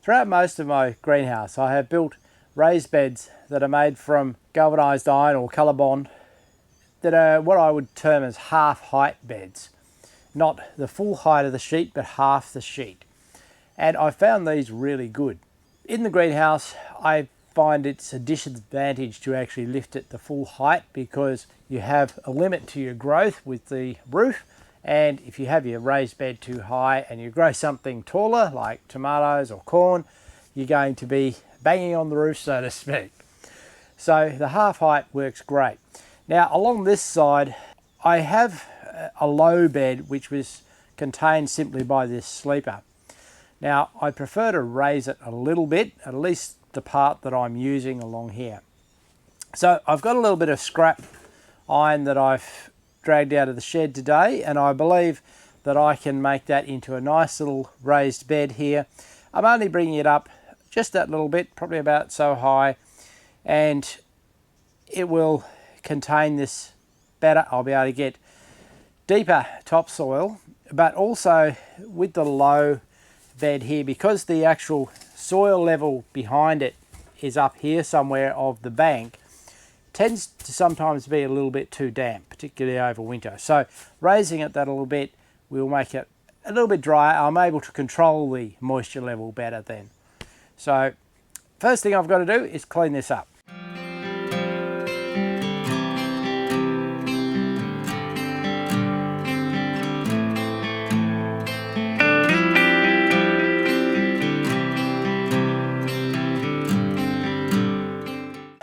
Throughout most of my greenhouse, I have built raised beds that are made from galvanised iron or Colorbond that are what I would term as half height beds. Not the full height of the sheet, but half the sheet. And I found these really good. In the greenhouse, I find it's a disadvantage to actually lift it the full height because you have a limit to your growth with the roof. And if you have your raised bed too high and you grow something taller like tomatoes or corn, you're going to be banging on the roof, so to speak. So the half height works great. Now along this side, I have a low bed which was contained simply by this sleeper. Now I prefer to raise it a little bit, at least the part that I'm using along here. So I've got a little bit of scrap iron that I've dragged out of the shed today, and I believe that I can make that into a nice little raised bed here. I'm only bringing it up just that little bit, probably about so high, and it will contain this better. I'll be able to get deeper topsoil, but also with the low bed here, because the actual soil level behind it is up here somewhere of the bank, tends to sometimes be a little bit too damp, particularly over winter. So raising it that a little bit will make it a little bit drier. I'm able to control the moisture level better then. So first thing I've got to do is clean this up.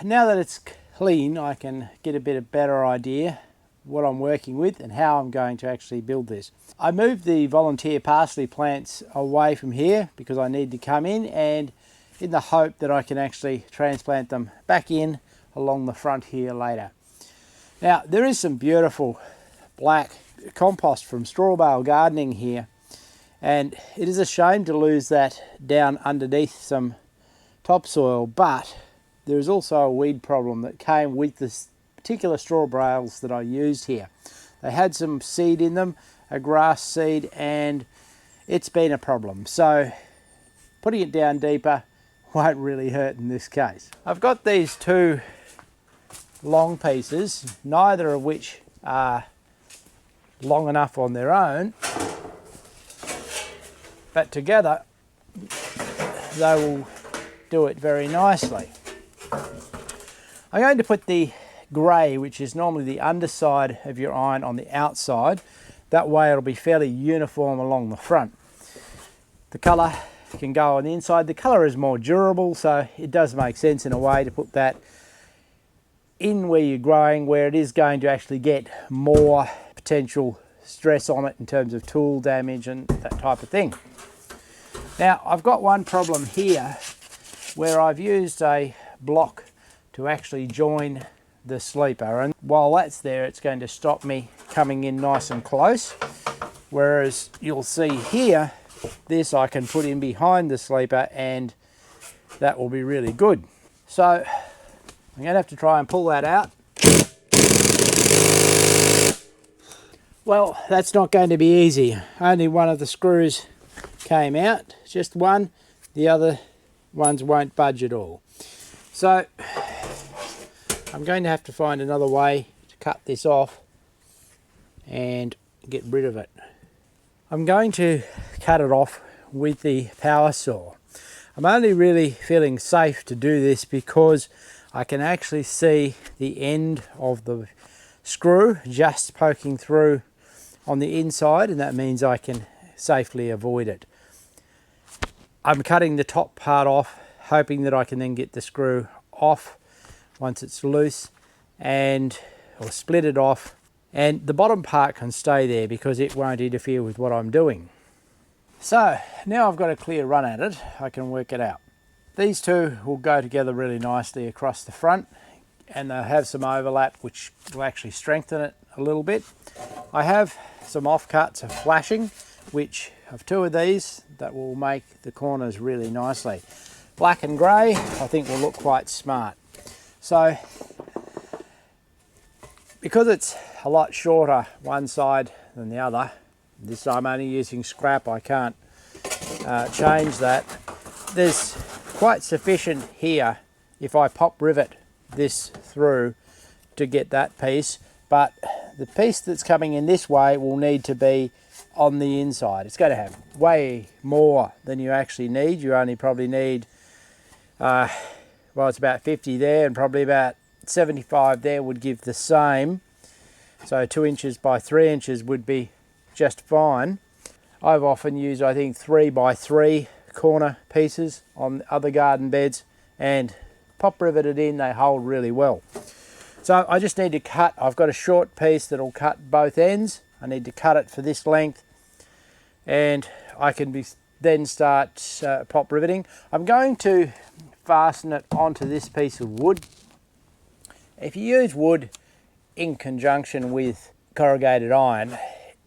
Now that it's clean, I can get a bit of better idea what I'm working with and how I'm going to actually build this. I moved the volunteer parsley plants away from here because I need to come in the hope that I can actually transplant them back in along the front here later. Now there is some beautiful black compost from straw bale gardening here, and it is a shame to lose that down underneath some topsoil, but there is also a weed problem that came with this particular straw bales that I used here. They had some seed in them, a grass seed, and it's been a problem. So putting it down deeper won't really hurt in this case. I've got these two long pieces, neither of which are long enough on their own, but together they will do it very nicely. I'm going to put the grey, which is normally the underside of your iron, on the outside. That way it'll be fairly uniform along the front. The colour can go on the inside. The colour is more durable, so it does make sense in a way to put that in where you're growing, where it is going to actually get more potential stress on it in terms of tool damage and that type of thing. Now I've got one problem here where I've used a block to actually join the sleeper, and while that's there it's going to stop me coming in nice and close, whereas you'll see here this I can put in behind the sleeper and that will be really good. So I'm going to have to try and pull that out. Well, that's not going to be easy. Only one of the screws came out, just one. The other ones won't budge at all. So I'm going to have to find another way to cut this off and get rid of it. I'm going to cut it off with the power saw. I'm only really feeling safe to do this because I can actually see the end of the screw just poking through on the inside, and that means I can safely avoid it. I'm cutting the top part off, hoping that I can then get the screw off once it's loose, or split it off, and the bottom part can stay there because it won't interfere with what I'm doing. So now I've got a clear run at it, I can work it out. These two will go together really nicely across the front, and they'll have some overlap which will actually strengthen it a little bit. I have some offcuts of flashing, which of two of these that will make the corners really nicely. Black and grey I think will look quite smart. So because it's a lot shorter one side than the other, this I'm only using scrap, I can't change that, there's quite sufficient here if I pop rivet this through to get that piece, but the piece that's coming in this way will need to be on the inside. It's going to have way more than you actually need. You only probably need, well, it's about 50 there, and probably about 75 there would give the same. So 2 inches by 3 inches would be just fine. I've often used, I think, 3 by 3 corner pieces on other garden beds, and pop riveted in, they hold really well. So I just need to cut. I've got a short piece that'll cut both ends. I need to cut it for this length, and I can then start pop riveting. I'm going to fasten it onto this piece of wood. If you use wood in conjunction with corrugated iron,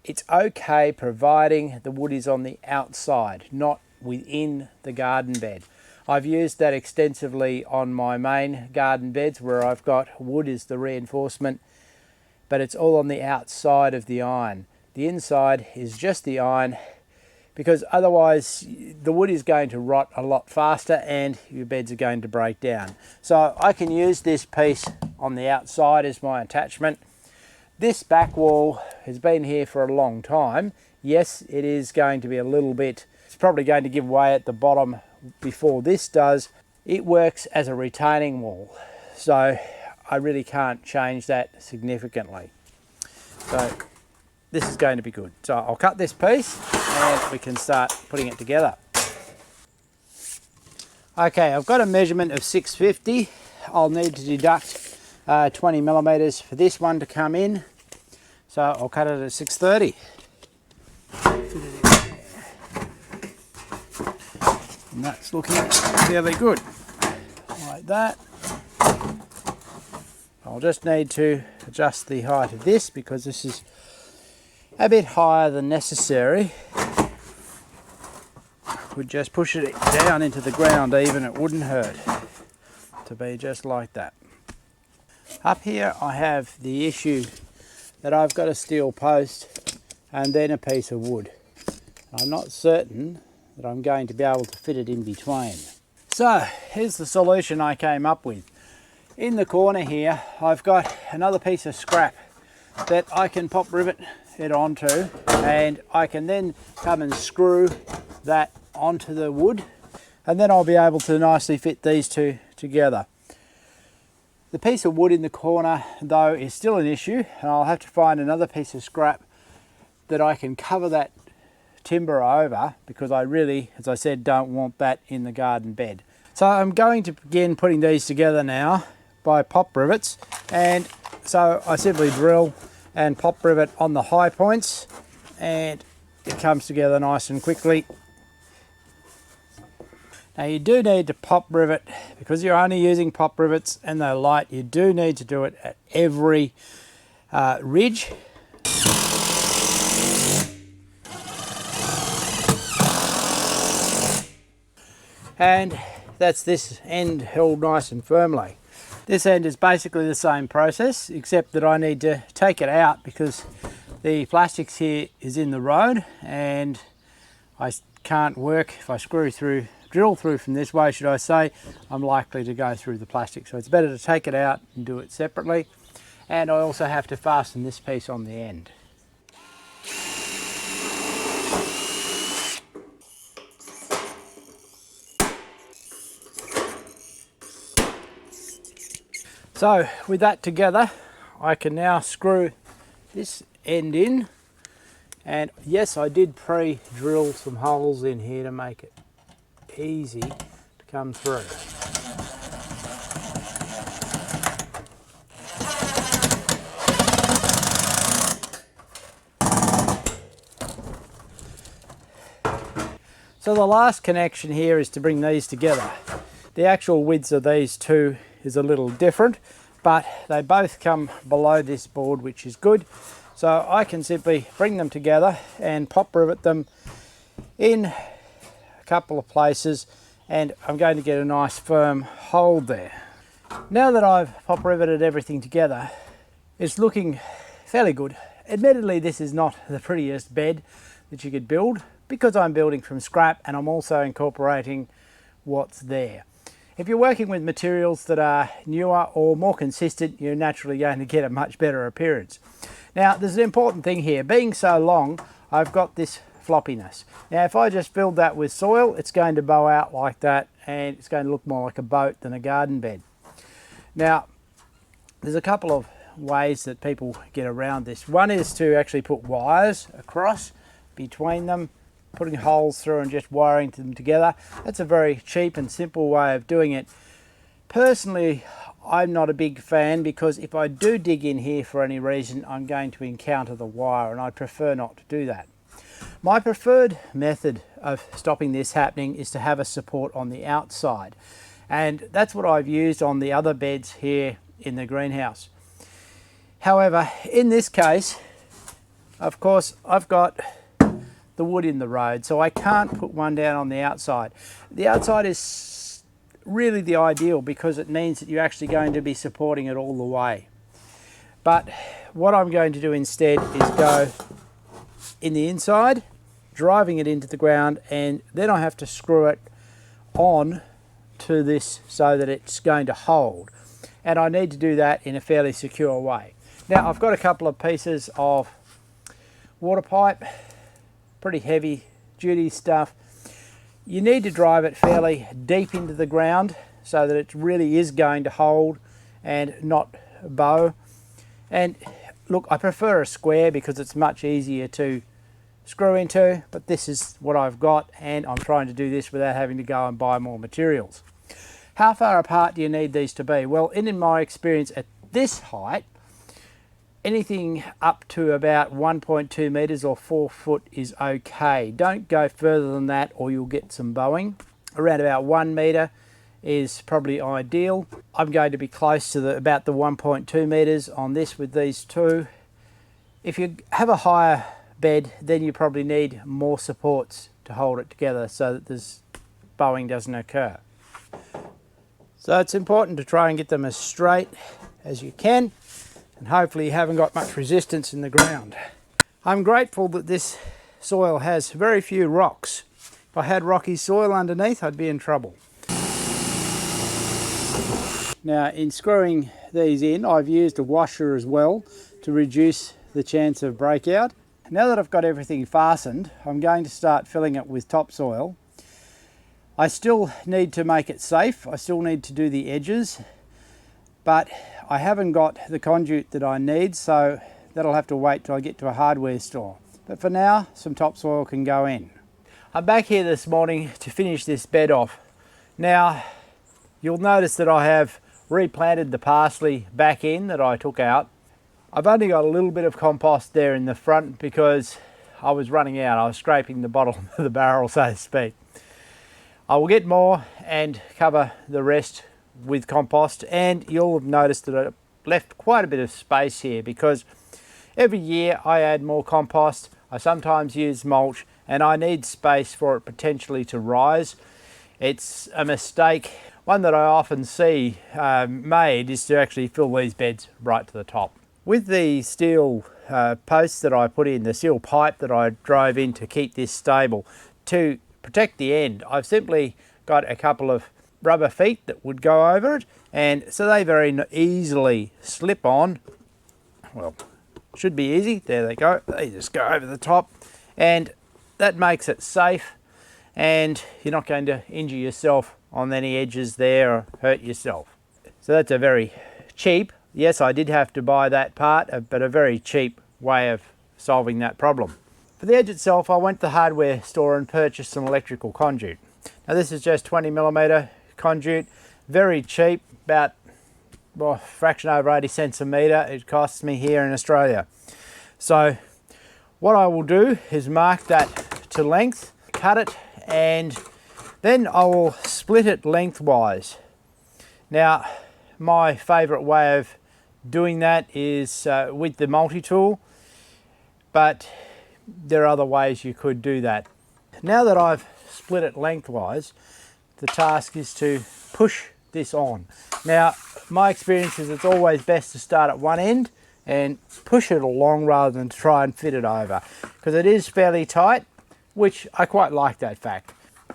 it's okay providing the wood is on the outside, not within the garden bed. I've used that extensively on my main garden beds where I've got wood as the reinforcement, but it's all on the outside of the iron. The inside is just the iron, because otherwise the wood is going to rot a lot faster and your beds are going to break down. So I can use this piece on the outside as my attachment. This back wall has been here for a long time. Yes, it is going to be a little bit, it's probably going to give way at the bottom before this does. It works as a retaining wall, so I really can't change that significantly. So this is going to be good. So I'll cut this piece and we can start putting it together. Okay, I've got a measurement of 650. I'll need to deduct 20 millimeters for this one to come in, so I'll cut it at 630. And that's looking fairly good, like that. I'll just need to adjust the height of this because this is a bit higher than necessary. Would just push it down into the ground even, it wouldn't hurt to be just like that. Up here I have the issue that I've got a steel post and then a piece of wood. I'm not certain that I'm going to be able to fit it in between. So here's the solution I came up with. In the corner here I've got another piece of scrap that I can pop rivet it onto, and I can then come and screw that onto the wood, and then I'll be able to nicely fit these two together. The piece of wood in the corner though is still an issue, and I'll have to find another piece of scrap that I can cover that timber over, because I really, as I said, don't want that in the garden bed. So I'm going to begin putting these together now by pop rivets, and so I simply drill and pop rivet on the high points, and it comes together nice and quickly. Now you do need to pop rivet, because you're only using pop rivets and they're light, you do need to do it at every ridge. And that's this end held nice and firmly. This end is basically the same process, except that I need to take it out because the plastics here is in the road and I can't work if I drill through from this way, should I say, I'm likely to go through the plastic. So it's better to take it out and do it separately. And I also have to fasten this piece on the end. So with that together, I can now screw this end in, and yes, I did pre-drill some holes in here to make it easy to come through. So the last connection here is to bring these together. The actual widths of these two is a little different, but they both come below this board, which is good. So I can simply bring them together and pop rivet them in a couple of places, and I'm going to get a nice firm hold there. Now that I've pop riveted everything together, it's looking fairly good. Admittedly, this is not the prettiest bed that you could build because I'm building from scrap, and I'm also incorporating what's there. If you're working with materials that are newer or more consistent, you're naturally going to get a much better appearance. Now, there's an important thing here. Being so long, I've got this floppiness. Now, if I just filled that with soil, it's going to bow out like that, and it's going to look more like a boat than a garden bed. Now, there's a couple of ways that people get around this. One is to actually put wires across between them, putting holes through and just wiring them together. That's a very cheap and simple way of doing it. Personally, I'm not a big fan, because if I do dig in here for any reason, I'm going to encounter the wire, and I prefer not to do that. My preferred method of stopping this happening is to have a support on the outside, and that's what I've used on the other beds here in the greenhouse. However, in this case, of course, I've got the wood in the road, so I can't put one down on the outside. The outside is really the ideal, because it means that you're actually going to be supporting it all the way. But what I'm going to do instead is go in the inside, driving it into the ground, and then I have to screw it on to this so that it's going to hold. And I need to do that in a fairly secure way. Now, I've got a couple of pieces of water pipe, pretty heavy duty stuff. You need to drive it fairly deep into the ground so that it really is going to hold and not bow. And look, I prefer a square because it's much easier to screw into, but this is what I've got, and I'm trying to do this without having to go and buy more materials. How far apart do you need these to be? Well, in my experience, at this height, anything up to about 1.2 meters or 4 foot is okay. Don't go further than that or you'll get some bowing. Around about 1 meter is probably ideal. I'm going to be close to about the 1.2 meters on this with these two. If you have a higher bed, then you probably need more supports to hold it together so that this bowing doesn't occur. So it's important to try and get them as straight as you can, and hopefully you haven't got much resistance in the ground. I'm grateful that this soil has very few rocks. If I had rocky soil underneath, I'd be in trouble. Now, in screwing these in, I've used a washer as well to reduce the chance of breakout. Now that I've got everything fastened, I'm going to start filling it with topsoil. I still need to make it safe. I still need to do the edges, but I haven't got the conduit that I need, so that'll have to wait till I get to a hardware store. But for now, some topsoil can go in. I'm back here this morning to finish this bed off. Now, you'll notice that I have replanted the parsley back in that I took out. I've only got a little bit of compost there in the front because I was running out. I was scraping the bottom of the barrel, so to speak. I will get more and cover the rest with compost, and you'll have noticed that I've left quite a bit of space here because every year I add more compost. I sometimes use mulch, and I need space for it potentially to rise. It's a mistake. One that I often see made is to actually fill these beds right to the top. With the steel posts that I put in, the steel pipe that I drove in to keep this stable, to protect the end, I've simply got a couple of rubber feet that would go over it, and so they very easily slip on. Well, should be easy. There they go. They just go over the top, and that makes it safe, and you're not going to injure yourself on any edges there or hurt yourself. So that's a very cheap, yes, I did have to buy that part, but a very cheap way of solving that problem. For the edge itself, I went to the hardware store and purchased some electrical conduit. Now this is just 20mm conduit, very cheap, about a fraction over 80 cents a metre it costs me here in Australia. So what I will do is mark that to length, cut it, and then I will split it lengthwise. Now my favourite way of doing that is with the multi-tool, but there are other ways you could do that. Now that I've split it lengthwise, the task is to push this on. Now, my experience is it's always best to start at one end and push it along rather than try and fit it over, because it is fairly tight, which I quite like that fact.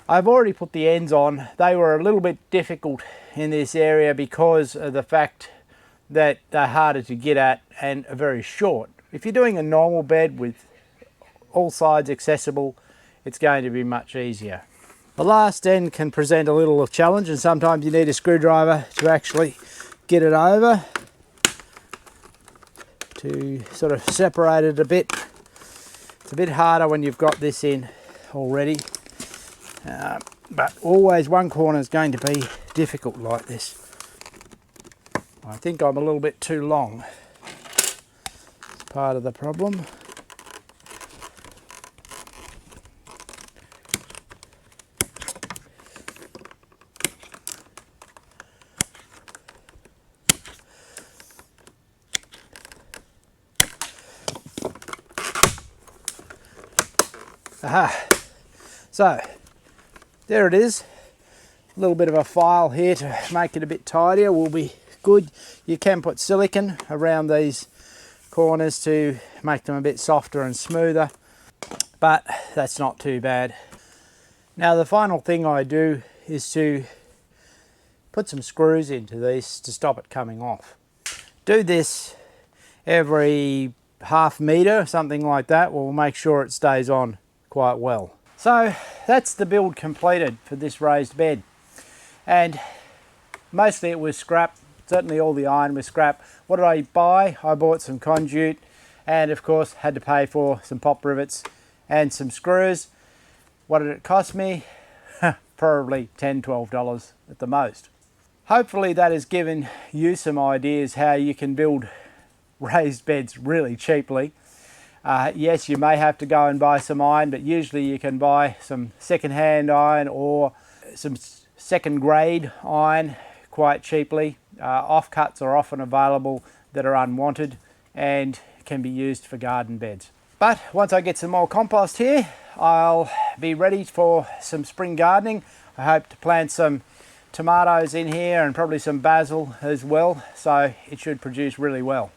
I've already put the ends on. They were a little bit difficult in this area because of the fact that they're harder to get at and are very short. If you're doing a normal bed with all sides accessible, it's going to be much easier. The last end can present a little challenge, and sometimes you need a screwdriver to actually get it over, to sort of separate it a bit. It's a bit harder when you've got this in already, but always one corner is going to be difficult like this. I think I'm a little bit too long. It's part of the problem. Aha! So, there it is. A little bit of a file here to make it a bit tidier will be good. You can put silicone around these corners to make them a bit softer and smoother, but that's not too bad. Now the final thing I do is to put some screws into these to stop it coming off. Do this every half metre, something like that, will make sure it stays on quite well. So that's the build completed for this raised bed, and mostly it was scrap. Certainly all the iron was scrap. What did I buy? I bought some conduit and of course had to pay for some pop rivets and some screws. What did it cost me? Probably $10–12 at the most. Hopefully that has given you some ideas how you can build raised beds really cheaply. Yes, you may have to go and buy some iron, but usually you can buy some second-hand iron or some second grade iron quite cheaply. Offcuts are often available that are unwanted and can be used for garden beds. But once I get some more compost here, I'll be ready for some spring gardening. I hope to plant some tomatoes in here and probably some basil as well, so it should produce really well.